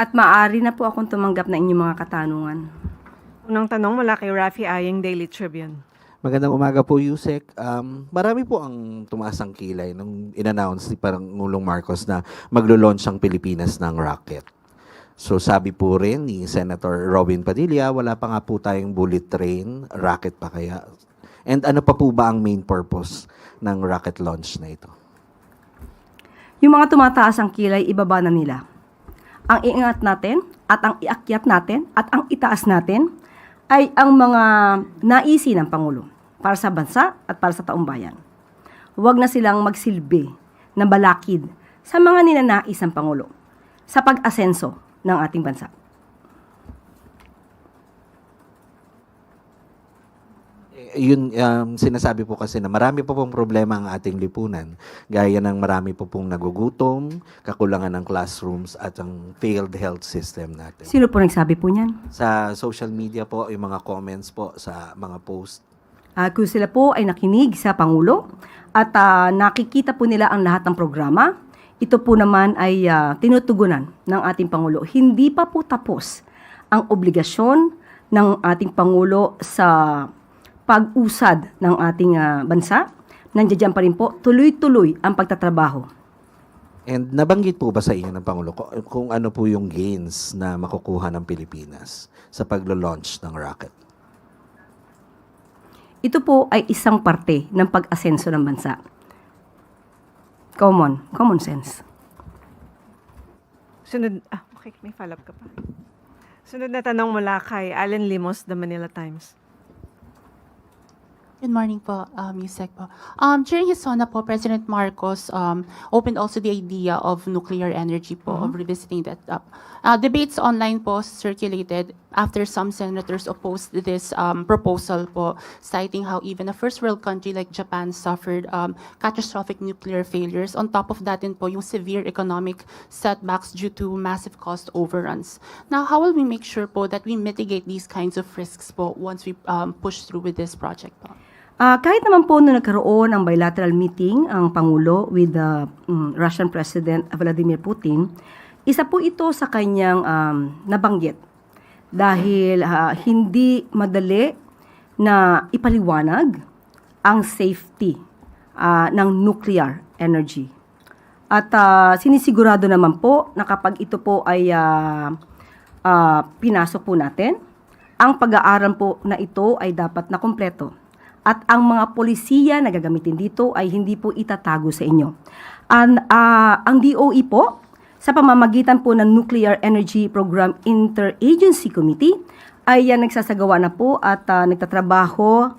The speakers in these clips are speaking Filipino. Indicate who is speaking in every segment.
Speaker 1: At maaari na po akong tumanggap na inyong mga katanungan.
Speaker 2: Unang tanong mula kay Rafi Ayeng, Daily Tribune.
Speaker 3: Magandang umaga po, Yusek. Marami po ang tumaas ang kilay nung in-announce ni Pangulong Marcos na maglo-launch ang Pilipinas ng rocket. So sabi po rin ni Senator Robin Padilla, wala pa nga po tayong bullet train, rocket pa kaya. And ano pa po ba ang main purpose ng rocket launch na ito?
Speaker 1: Yung mga tumataas ang kilay, ibaba na nila. Ang iingat natin at ang iakyat natin at ang itaas natin ay ang mga naisi ng Pangulo para sa bansa at para sa taong bayan. Huwag na silang magsilbi na balakid sa mga ninanais ng Pangulo sa pag-asenso ng ating bansa.
Speaker 3: Yun, sinasabi po kasi na marami po pong problema ang ating lipunan. Gaya ng marami po pong nagugutom, kakulangan ng classrooms at ang failed health system natin.
Speaker 1: Sino po nagsabi po niyan?
Speaker 3: Sa social media po, yung mga comments po sa mga post.
Speaker 1: Kung sila po ay nakinig sa Pangulo at nakikita po nila ang lahat ng programa, ito po naman ay tinutugunan ng ating Pangulo. Hindi pa po tapos ang obligasyon ng ating Pangulo sa pag-usad ng ating bansa. Nandiyan pa rin po, tuloy-tuloy ang pagtatrabaho.
Speaker 3: And nabanggit po ba sa inyo ng Pangulo kung ano po yung gains na makukuha ng Pilipinas sa paglo-launch ng rocket?
Speaker 1: Ito po ay isang parte ng pag-asenso ng bansa. Common sense.
Speaker 2: Sunod, okay, may follow-up ka pa. Sunod na tanong mula kay Allen Limos, The Manila Times.
Speaker 4: Good morning po, Yusek po. During his SONA po, President Marcos opened also the idea of nuclear energy po, of revisiting that up. Debates online po circulated after some senators opposed this proposal po, citing how even a first world country like Japan suffered catastrophic nuclear failures. On top of that din po, yung severe economic setbacks due to massive cost overruns. Now, how will we make sure po that we mitigate these kinds of risks po once we push through with this project po?
Speaker 1: Kahit naman po nung nagkaroon ng bilateral meeting ang Pangulo with the Russian President Vladimir Putin, isa po ito sa kanyang nabanggit dahil hindi madali na ipaliwanag ang safety ng nuclear energy. At sinisigurado naman po na kapag ito po ay pinasok po natin, ang pag-aaral po na ito ay dapat na kumpleto. At ang mga polisiya na gagamitin dito ay hindi po itatago sa inyo. Ang DOE po, sa pamamagitan po ng Nuclear Energy Program Interagency Committee, ay nagsasagawa na po at nagtatrabaho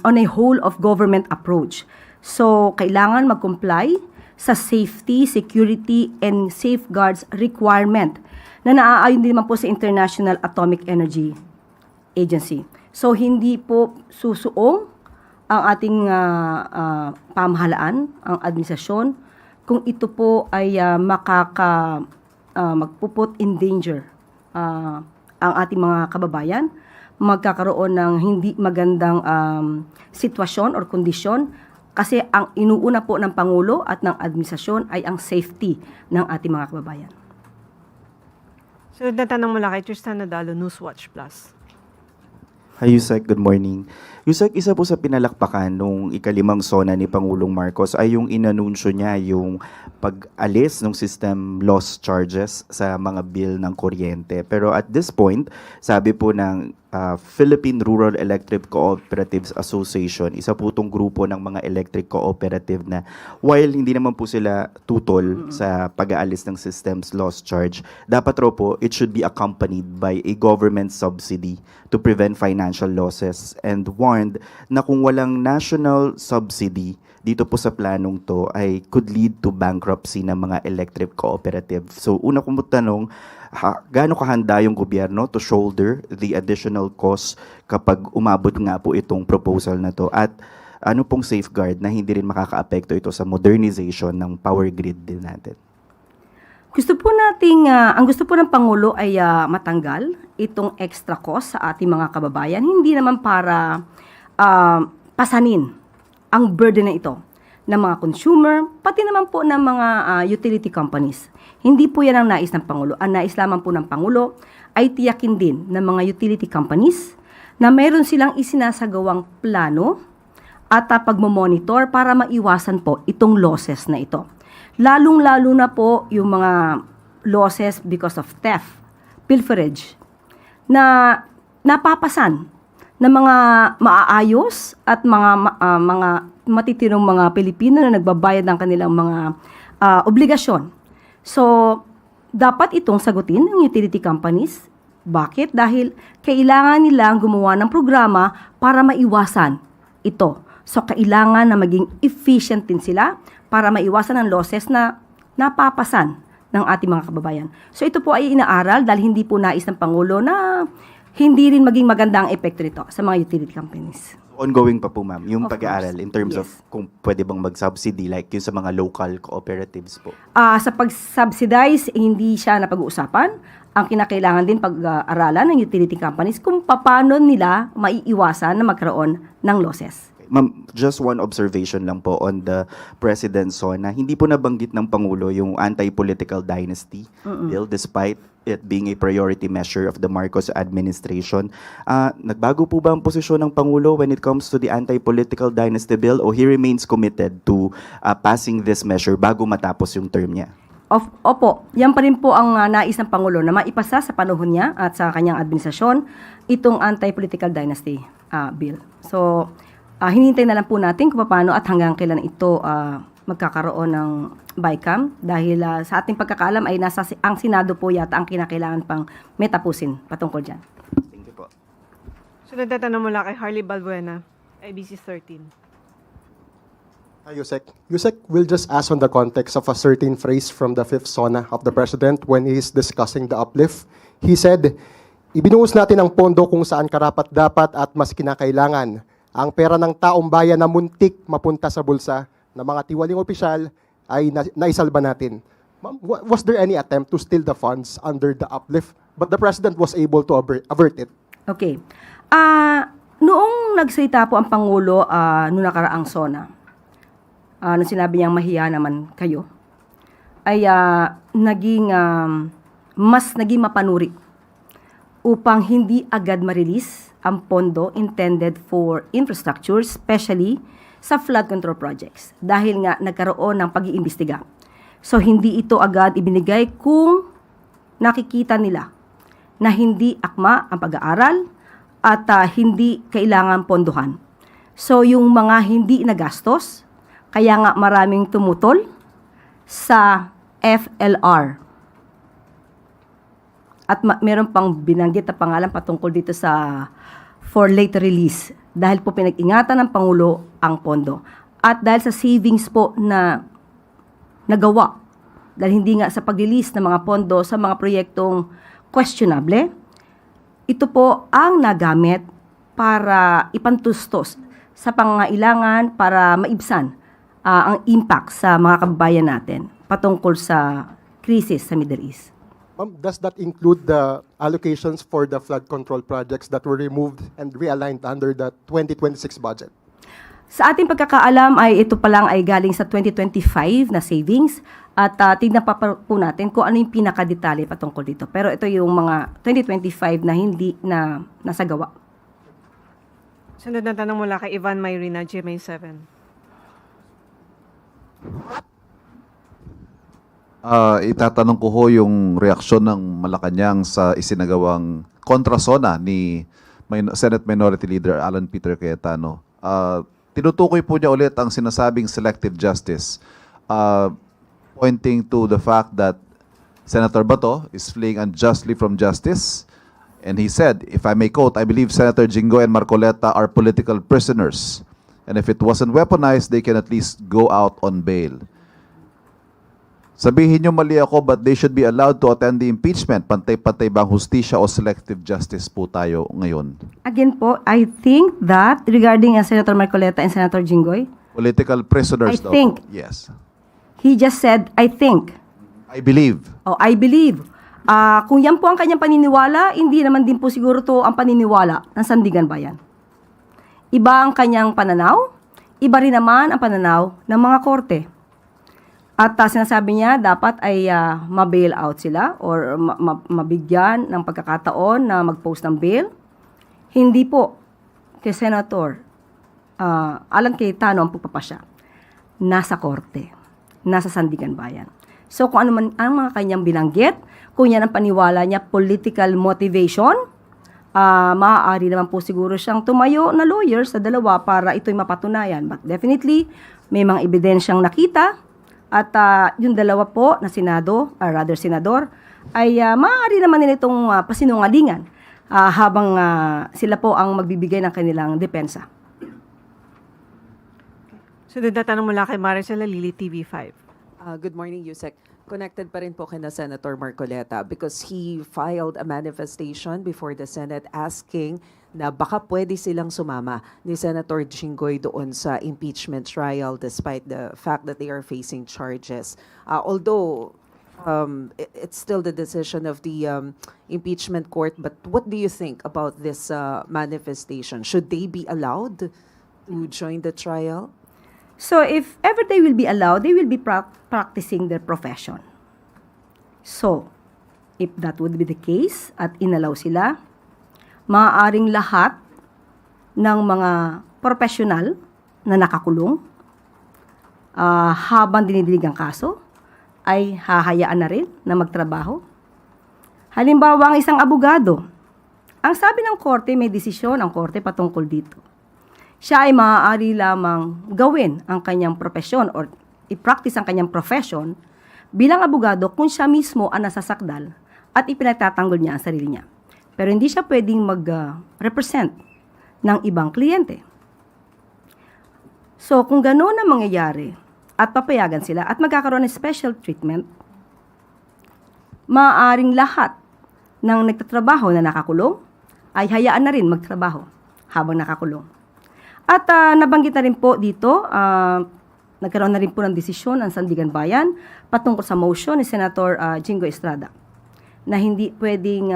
Speaker 1: on a whole of government approach. So, kailangan mag-comply sa safety, security, and safeguards requirement na naaayon din naman po sa International Atomic Energy Agency. So, hindi po susuong ang ating pamahalaan, ang administrasyon, kung ito po ay magpuput in danger ang ating mga kababayan, magkakaroon ng hindi magandang sitwasyon or kondisyon, kasi ang inuuna po ng Pangulo at ng administrasyon ay ang safety ng ating mga kababayan.
Speaker 2: Sunod na tanong mula kay Tristan Nadalo, Newswatch Plus.
Speaker 5: Hi, Yusek. Good morning. Yusek, isa po sa pinalakpakan nung ikalimang SONA ni Pangulong Marcos ay yung inanunsyo niya yung pag-alis ng system loss charges sa mga bill ng kuryente. Pero at this point, sabi po ng Philippine Rural Electric Cooperatives Association, isa po itong grupo ng mga electric cooperative na while hindi naman po sila tutol sa pag-aalis ng systems loss charge, dapat raw po it should be accompanied by a government subsidy to prevent financial losses, and warned na kung walang national subsidy dito po sa planong to ay could lead to bankruptcy ng mga electric cooperative. So una kong tanong, gaano kahanda yung gobyerno to shoulder the additional cost kapag umabot nga po itong proposal na to, at ano pong safeguard na hindi rin makakaapekto ito sa modernization ng power grid din natin?
Speaker 1: Ang gusto po ng Pangulo ay matanggal itong extra cost sa ating mga kababayan, hindi naman para pasanin ang burden na ito ng mga consumer, pati naman po ng mga utility companies. Hindi po yan ang nais ng Pangulo. Ang nais lamang po ng Pangulo ay tiyakin din ng mga utility companies na mayroon silang isinasagawang plano at pagmamonitor para maiwasan po itong losses na ito. Lalong-lalo na po yung mga losses because of theft, pilferage, na napapasan ng mga maaayos at mga matitinong mga Pilipino na nagbabayad ng kanilang mga obligasyon. So, dapat itong sagutin ng utility companies. Bakit? Dahil kailangan nilang gumawa ng programa para maiwasan ito. So, kailangan na maging efficient din sila para maiwasan ang losses na napapasan ng ating mga kababayan. So, ito po ay inaaral dahil hindi po nais ng Pangulo na hindi rin maging maganda ang epekto nito sa mga utility companies.
Speaker 5: Ongoing pa po, ma'am, yung
Speaker 1: Of
Speaker 5: pag-aaral
Speaker 1: course.
Speaker 5: in terms
Speaker 1: Yes.
Speaker 5: of kung pwede bang mag-subsidy like yung sa mga local cooperatives po.
Speaker 1: Sa pag-subsidize, hindi siya napag-uusapan. Ang kinakailangan din pag-aralan ng utility companies kung paano nila maiiwasan na magkaroon ng losses.
Speaker 5: Ma'am, just one observation lang po on the President's SONA. Hindi po nabanggit ng Pangulo yung anti-political dynasty bill despite it being a priority measure of the Marcos administration. Nagbago po ba ang posisyon ng Pangulo when it comes to the anti-political dynasty bill o he remains committed to passing this measure bago matapos yung term niya?
Speaker 1: Opo, yan pa rin po ang nais ng Pangulo na maipasa sa panahon niya at sa kanyang administrasyon itong anti-political dynasty bill. So, hinihintay na lang po natin kung paano at hanggang kailan ito magkakaroon ng BICAM dahil sa ating pagkakaalam ay ang Senado po yata ang kinakailangan pang metapusin patungkol dyan.
Speaker 5: Thank you po.
Speaker 2: Sunod na tanong mula kay Harley Balbuena, IBC 13.
Speaker 6: Hi, Yusek. Yusek, we'll just ask on the context of a certain phrase from the fifth SONA of the President when he is discussing the uplift. He said, ibinuhos natin ang pondo kung saan karapat-dapat at mas kinakailangan. Ang pera ng taong bayan na muntik mapunta sa bulsa ng mga tiwaling opisyal ay naisalba natin. Ma'am, was there any attempt to steal the funds under the uplift? But the President was able to avert it.
Speaker 1: Okay. Noong nagsalita po ang Pangulo noong nakaraang SONA, nung sinabi niyang mahiya naman kayo, ay mas naging mapanuri upang hindi agad ma-release ang pondo intended for infrastructure, especially sa flood control projects. Dahil nga nagkaroon ng pag-iimbestiga. So, hindi ito agad ibinigay kung nakikita nila na hindi akma ang pag-aaral at hindi kailangan pondohan. So, yung mga hindi nagastos, kaya nga maraming tumutol sa FLR. At meron pang binanggit na pangalan patungkol dito sa for later release dahil po pinag-ingatan ng Pangulo ang pondo. At dahil sa savings po na nagawa, dahil hindi nga sa pag-release ng mga pondo sa mga proyektong questionable, ito po ang nagamit para ipantustos sa pangangailangan para maibsan ang impact sa mga kababayan natin patungkol sa krisis sa Middle East.
Speaker 6: Ma'am, does that include the allocations for the flood control projects that were removed and realigned under the 2026 budget?
Speaker 1: Sa ating pagkakaalam ay ito pa lang ay galing sa 2025 na savings at tignan pa po natin kung ano yung pinakadetalye patungkol dito. Pero ito yung mga 2025 na hindi na nasagawa.
Speaker 2: Sunod na tanong mula kay Ivan Mayrina, GMA 7.
Speaker 7: Itatanong ko ho yung reaksyon ng Malacanang sa isinagawang kontrasona ni Senate Minority Leader Alan Peter Cayetano. Tinutukoy po niya ulit ang sinasabing selective justice, pointing to the fact that Senator Bato is fleeing unjustly from justice. And he said, if I may quote, I believe Senator Jinggoy and Marcoleta are political prisoners. And if it wasn't weaponized, they can at least go out on bail. Sabihin niyo mali ako, but they should be allowed to attend the impeachment. Pantay-pantay bang hustisya o selective justice po tayo ngayon?
Speaker 1: Again po, I think that regarding Senator Marcoleta and Senator Jinggoy,
Speaker 7: Political prisoners
Speaker 1: I
Speaker 7: daw
Speaker 1: think-
Speaker 7: po. Yes.
Speaker 1: he just said, I think.
Speaker 7: I believe.
Speaker 1: I believe. Kung yan po ang kanyang paniniwala, hindi naman din po siguro to ang paniniwala ng Sandigan Bayan. Iba ang kanyang pananaw, iba rin naman ang pananaw ng mga korte. At sinasabi niya dapat ay ma-bail out sila or mabigyan ng pagkakataon na mag-post ng bail. Hindi po kay Senator Alan Cayetano ang pagpapasya. Nasa korte, nasa Sandigan Bayan. So kung ano man ang mga kanyang binanggit, kung yan ang paniwala niya political motivation, maaari naman po siguro siyang tumayo na lawyer sa dalawa para ito'y mapatunayan. But definitely, may mga ebidensyang nakita at yung dalawa po na senador, ay maaari naman nila itong pasinungalingan habang sila po ang magbibigay ng kanilang depensa.
Speaker 2: Sunod na tanong mula kay Maricel Lili, TV5.
Speaker 8: Good morning, Yusek. Connected pa rin po kina Senator Marcoleta because he filed a manifestation before the Senate asking na baka pwede silang sumama ni Senator Jinggoy doon sa impeachment trial despite the fact that they are facing charges. Although it's still the decision of the impeachment court, but what do you think about this manifestation? Should they be allowed to join the trial?
Speaker 1: So if ever they will be allowed, they will be practicing their profession. So, if that would be the case at inalaw sila, maaaring lahat ng mga profesional na nakakulong habang dinidinig ang kaso ay hahayaan na rin na magtrabaho. Halimbawa, ang isang abogado, ang sabi ng korte, may desisyon ang korte patungkol dito. Siya ay maaari lamang gawin ang kanyang profesyon or i-practice ang kanyang profession bilang abogado kung siya mismo ang nasasakdal at ipinagtatanggol niya ang sarili niya. Pero hindi siya pwedeng mag-represent ng ibang kliyente. So, kung gano'n ang mangyayari at papayagan sila at magkakaroon ng special treatment, maaaring lahat ng nagtatrabaho na nakakulong ay hayaan na rin magtrabaho habang nakakulong. At nabanggit na rin po dito, nagkaroon na rin po ng desisyon ang Sandigan Bayan patungkol sa motion ni Senator Jinggoy Estrada na hindi pwedeng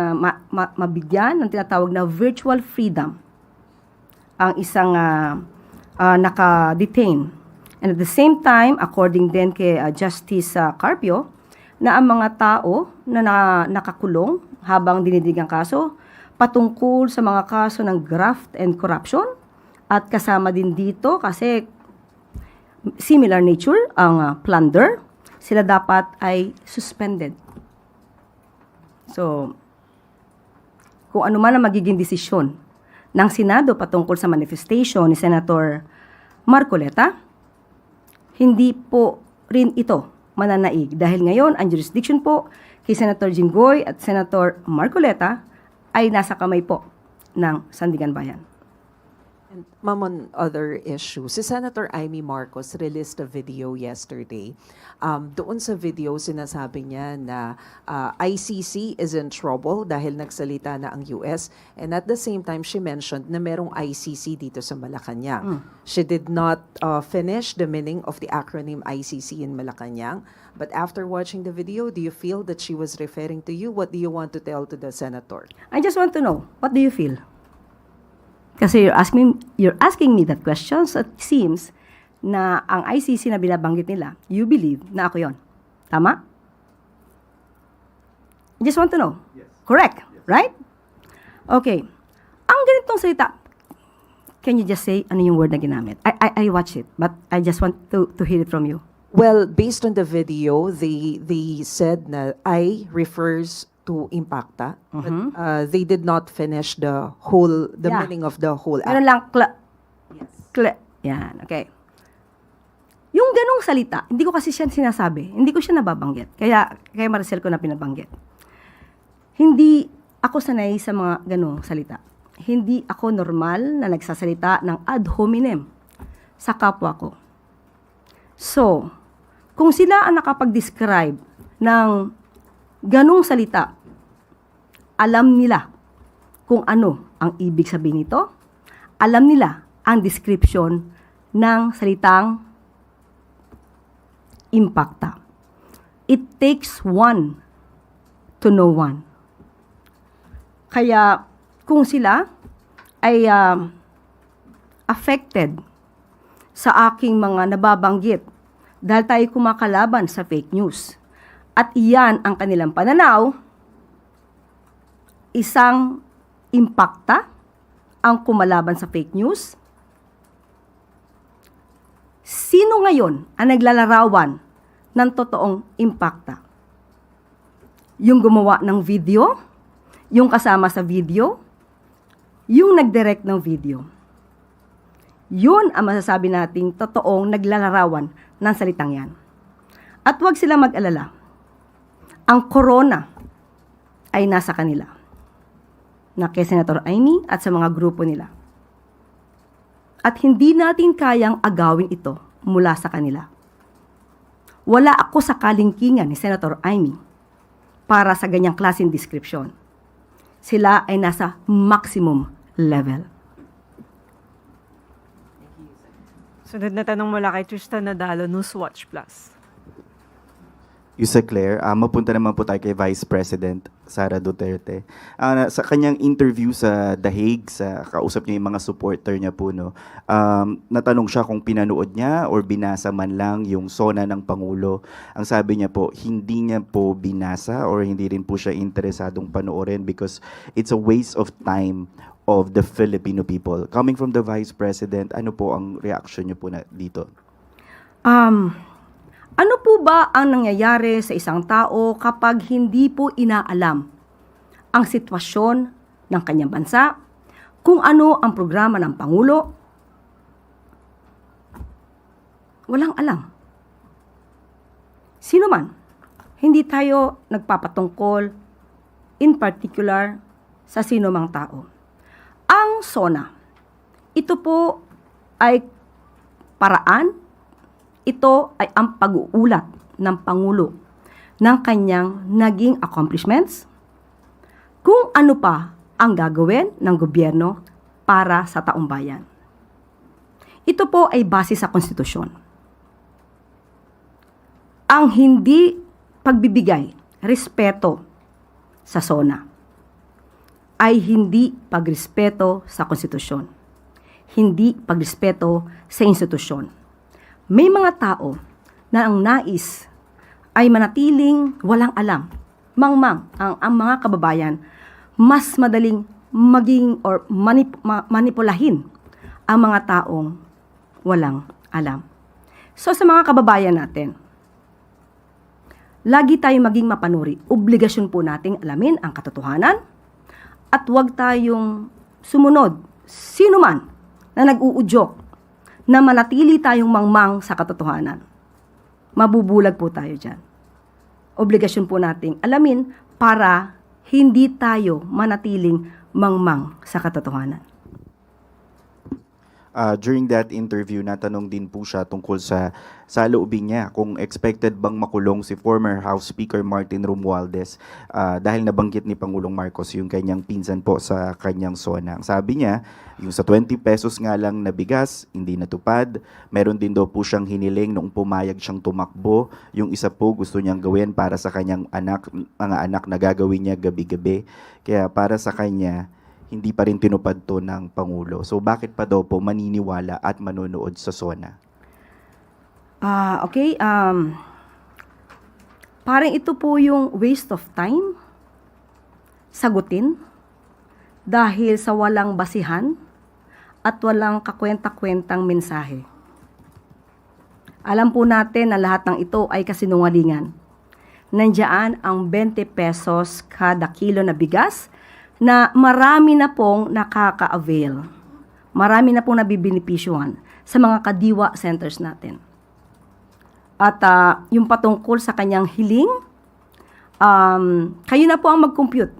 Speaker 1: mabigyan ng tinatawag na virtual freedom ang isang naka-detain. And at the same time, according din kay Justice Carpio, na ang mga tao na nakakulong habang dinidig ang kaso patungkol sa mga kaso ng graft and corruption at kasama din dito kasi similar nature ang plunder, sila dapat ay suspended. So, kung ano man ang magiging desisyon ng Senado patungkol sa manifestation ni Senator Marcoleta, hindi po rin ito mananaig dahil ngayon ang jurisdiction po kay Senator Jinggoy at Senator Marcoleta ay nasa kamay po ng Sandigan Bayan.
Speaker 8: And ma'am, on other issues, si Senator Amy Marcos released a video yesterday. Doon sa video, sinasabi niya na ICC is in trouble dahil nagsalita na ang US. And at the same time, she mentioned na merong ICC dito sa Malacanang. She did not finish the meaning of the acronym ICC in Malacanang. But after watching the video, do you feel that she was referring to you? What do you want to tell to the senator?
Speaker 1: I just want to know, what do you feel? Kasi you're asking me that question, so it seems na ang ICC na binabanggit nila, you believe na ako yon. Tama? I just want to know. Yes. Correct, yes. Right? Okay. Ang ganitong salita, can you just say ano yung word na ginamit? I watch it, but I just want to hear it from you.
Speaker 8: Well, based on the video, they said na I refers to Impacta, but they did not finish the
Speaker 1: Yeah.
Speaker 8: meaning of the whole
Speaker 1: Meron
Speaker 8: act.
Speaker 1: lang, yan, okay. Yung ganong salita, hindi ko kasi siya sinasabi, hindi ko siya nababanggit. Kaya Maricel ko na pinabanggit. Hindi ako sanay sa mga ganong salita. Hindi ako normal na nagsasalita ng ad hominem sa kapwa ko. So, kung sila ang nakapag-describe ng ganong salita, alam nila kung ano ang ibig sabihin nito, alam nila ang description ng salitang Impacta. It takes one to know one. Kaya kung sila ay affected sa aking mga nababanggit dahil tayo kumakalaban sa fake news. At iyan ang kanilang pananaw, isang impakta ang kumalaban sa fake news. Sino ngayon ang naglalarawan ng totoong impakta? Yung gumawa ng video, yung kasama sa video, yung nag-direct ng video. Yun ang masasabi nating totoong naglalarawan ng salitang yan. At huwag silang mag-alala. Ang corona ay nasa kanila. Na kay Senator Amy at sa mga grupo nila. At hindi natin kayang agawin ito mula sa kanila. Wala ako sa kalingkingan ni Senator Amy para sa ganyang klaseng description. Sila ay nasa maximum level.
Speaker 2: Sunod na tanong mula kay Tristan Nadalo, Newswatch Plus.
Speaker 5: Yusek Claire, mapunta naman po tayo kay Vice President Sara Duterte. Sa kanyang interview sa The Hague, sa kausap niya yung mga supporter niya po, no, natanong siya kung pinanood niya or binasa man lang yung SONA ng Pangulo. Ang sabi niya po, hindi niya po binasa or hindi rin po siya interesadong panoorin because it's a waste of time of the Filipino people. Coming from the Vice President, ano po ang reaction niyo po na dito?
Speaker 1: Ano po ba ang nangyayari sa isang tao kapag hindi po inaalam ang sitwasyon ng kanyang bansa, kung ano ang programa ng Pangulo? Walang alam. Sino man, hindi tayo nagpapatungkol in particular sa sino mang tao. Ang SONA, ito po ay paraan. Ito ay ang pag-uulat ng Pangulo ng kanyang naging accomplishments, kung ano pa ang gagawin ng gobyerno para sa taong bayan. Ito po ay base sa konstitusyon. Ang hindi pagbibigay respeto sa SONA ay hindi pagrespeto sa konstitusyon, hindi pagrespeto sa institusyon. May mga tao na ang nais ay manatiling walang alam. Mangmang ang mga kababayan, mas madaling maging or manipulahin ang mga taong walang alam. So sa mga kababayan natin, lagi tayong maging mapanuri. Obligasyon po nating alamin ang katotohanan at huwag tayong sumunod sino man na nag-uudyok na manatili tayong mangmang sa katotohanan. Mabubulag po tayo dyan. Obligasyon po nating alamin para hindi tayo manatiling mangmang sa katotohanan.
Speaker 5: During that interview, natanong din po siya tungkol sa loobin niya kung expected bang makulong si former House Speaker Martin Romualdez dahil nabanggit ni Pangulong Marcos yung kanyang pinsan po sa kanyang SONA. Ang sabi niya, yung sa 20 pesos nga lang na bigas, hindi natupad. Meron din daw po siyang hiniling noong pumayag siyang tumakbo. Yung isa po gusto niyang gawin para sa kanyang mga anak na gagawin niya gabi-gabi. Kaya para sa kanya, hindi pa rin tinupad to ng Pangulo. So bakit pa daw po maniniwala at manonood sa SONA?
Speaker 1: Okay. Parang ito po yung waste of time sagutin dahil sa walang basihan at walang kakwenta-kwentang mensahe. Alam po natin na lahat ng ito ay kasinungalingan. Nandiyan ang 20 pesos kada kilo na bigas na marami na pong nakaka-avail. Marami na pong nabibinipisyuhan sa mga kadiwa centers natin. At yung patungkol sa kanyang hiling, kayo na po ang mag-compute.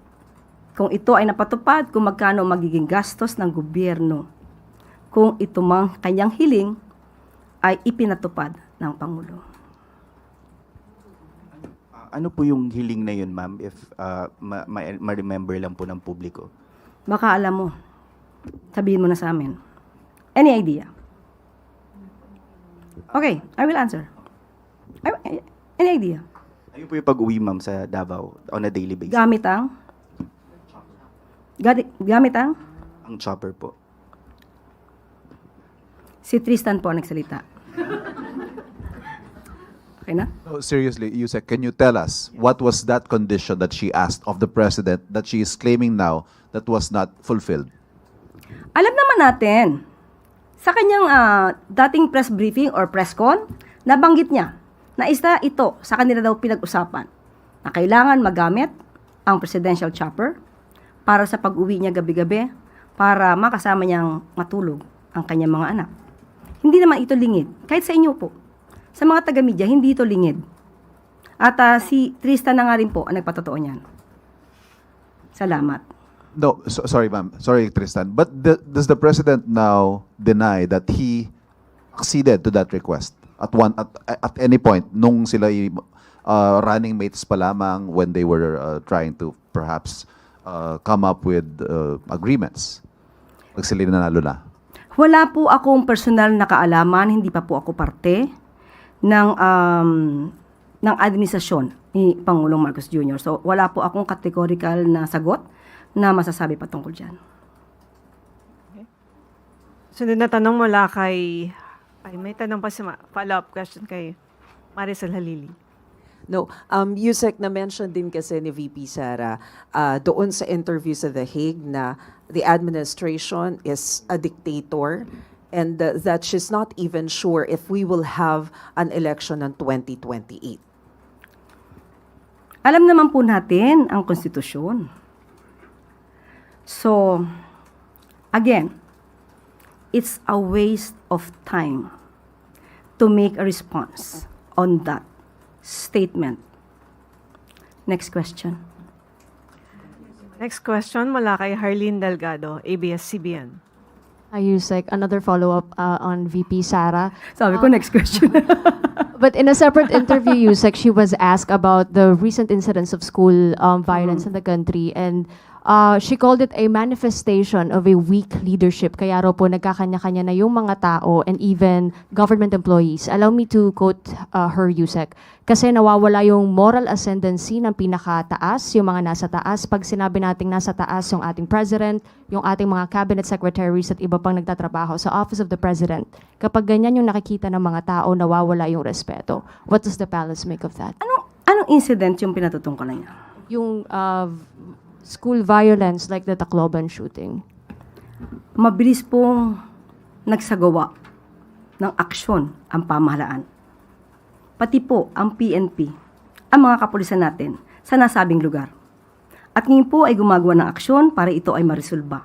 Speaker 1: Kung ito ay napatupad, kung magkano magiging gastos ng gobyerno. Kung ito mang kanyang hiling ay ipinatupad ng Pangulo.
Speaker 5: Ano po yung hiling na yun, ma'am, if ma-remember lang po ng publiko?
Speaker 1: Baka alam mo. Sabihin mo na sa amin. Any idea? Okay, I will answer. Any idea?
Speaker 5: Ayun po yung pag-uwi, ma'am, sa Davao on a daily basis.
Speaker 1: Gamit ang
Speaker 5: Ang chopper po.
Speaker 1: Si Tristan po ang nagsalita. Okay na?
Speaker 7: No, seriously, Yusek, can you tell us what was that condition that she asked of the president that she is claiming now that was not fulfilled?
Speaker 1: Alam naman natin, sa kanyang dating press briefing or press con, nabanggit niya na isa ito sa kanila daw pinag-usapan na kailangan magamit ang presidential chopper para sa pag-uwi niya gabi-gabi para makasama niyang matulog ang kanyang mga anak. Hindi naman ito lingid. Kahit sa inyo po. Sa mga taga-media, hindi ito lingid. At si Tristan na nga rin po ang nagpatotoo niyan. Salamat.
Speaker 7: No, sorry, ma'am. Sorry, Tristan. But does the president now deny that he acceded to that request at any point nung sila running mates pa lamang when they were trying to perhaps come up with agreements? Pag sila nanalo na.
Speaker 1: Wala po akong personal na kaalaman, hindi pa po ako parte ng administrasyon ni Pangulong Marcos Jr. So wala po akong categorical na sagot na masasabi patungkol dyan.
Speaker 2: Sunod na tanong mula kay... Ay, may tanong pa si follow-up question kay Maricel Halili.
Speaker 8: No, Yusek, na-mention din kasi ni VP Sara doon sa interview sa The Hague na the administration is a dictator and that she's not even sure if we will have an election on 2028.
Speaker 1: Alam naman po natin ang konstitusyon. So, again, it's a waste of time to make a response on that statement. Next question.
Speaker 2: Next question mula kay Harleen Delgado, ABS-CBN.
Speaker 9: Yusek, another follow-up on VP Sara.
Speaker 1: Sabi ko, next question.
Speaker 9: But in a separate interview, Yusek, she was asked about the recent incidents of school violence in the country, and she called it a manifestation of a weak leadership. Kaya raw po nagkakanya-kanya na yung mga tao and even government employees. Allow me to quote her, Yusek. Kasi nawawala yung moral ascendancy ng pinakataas, yung mga nasa taas. Pag sinabi nating nasa taas yung ating president, yung ating mga cabinet secretaries at iba pang nagtatrabaho sa Office of the President, kapag ganyan yung nakikita ng mga tao, nawawala yung respeto. What does the palace make of that?
Speaker 1: Anong incident yung pinatutungkulan niya?
Speaker 9: Yung school violence like the Tacloban shooting.
Speaker 1: Mabilis pong nagsagawa ng aksyon ang pamahalaan. Pati po ang PNP, ang mga kapulisan natin sa nasabing lugar. At ngayon po ay gumagawa ng aksyon para ito ay marisolba.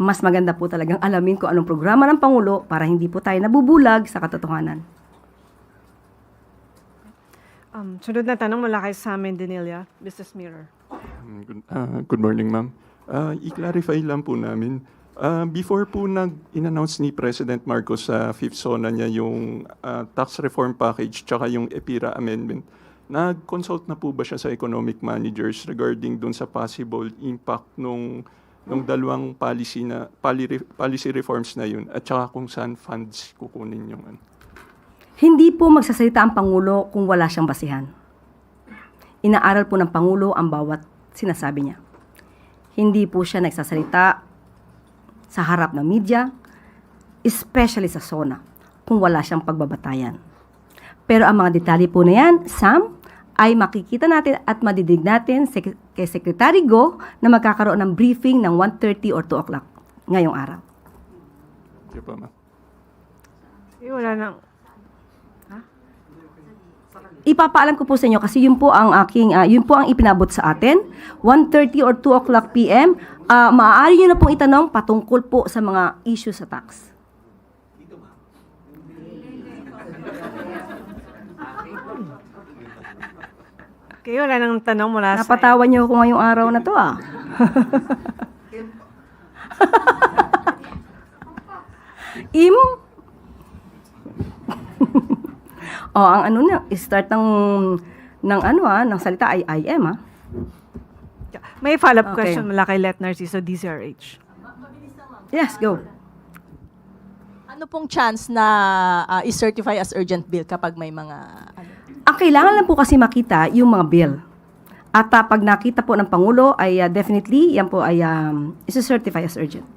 Speaker 1: Mas maganda po talagang alamin kung anong programa ng Pangulo para hindi po tayo nabubulag sa katotohanan.
Speaker 2: Sunod na tanong mula kay Sam Mendinilla, Business Mirror.
Speaker 10: Good morning, ma'am. I-clarify lang po namin. Before po in-announce ni President Marcos sa fifth SONA niya yung tax reform package tsaka yung EPIRA amendment, nag-consult na po ba siya sa economic managers regarding dun sa possible impact nung dalawang policy reforms na yun at tsaka kung saan funds kukunin yung
Speaker 1: Hindi po magsasalita ang Pangulo kung wala siyang basihan. Inaaral po ng Pangulo ang bawat sinasabi niya. Hindi po siya nagsasalita sa harap ng media, especially sa SONA, kung wala siyang pagbabatayan. Pero ang mga detalye po na yan, Sam, ay makikita natin at madidig natin kay Secretary Go na magkakaroon ng briefing ng 1:30 or 2 o'clock ngayong araw.
Speaker 10: Thank you po, ma'am.
Speaker 2: Wala nang...
Speaker 1: Ipapaalam ko po sa inyo kasi yun po ang ipinabot sa atin. 1:30 or 2 o'clock PM, maaari nyo na pong itanong patungkol po sa mga issue sa tax.
Speaker 2: Okay, wala nang tanong mula sa...
Speaker 1: Napatawa niyo ako ngayong araw na to Im? Ang ano na, start ng salita ay IM
Speaker 2: May follow-up
Speaker 1: Okay.
Speaker 2: question mula kay Let Narciso, DZRH.
Speaker 1: Yes, go.
Speaker 11: Ano pong chance na i-certify as urgent bill kapag may mga...
Speaker 1: Ang kailangan lang po kasi makita yung mga bill. At pag nakita po ng Pangulo ay definitely yan po ay isi-certify as urgent.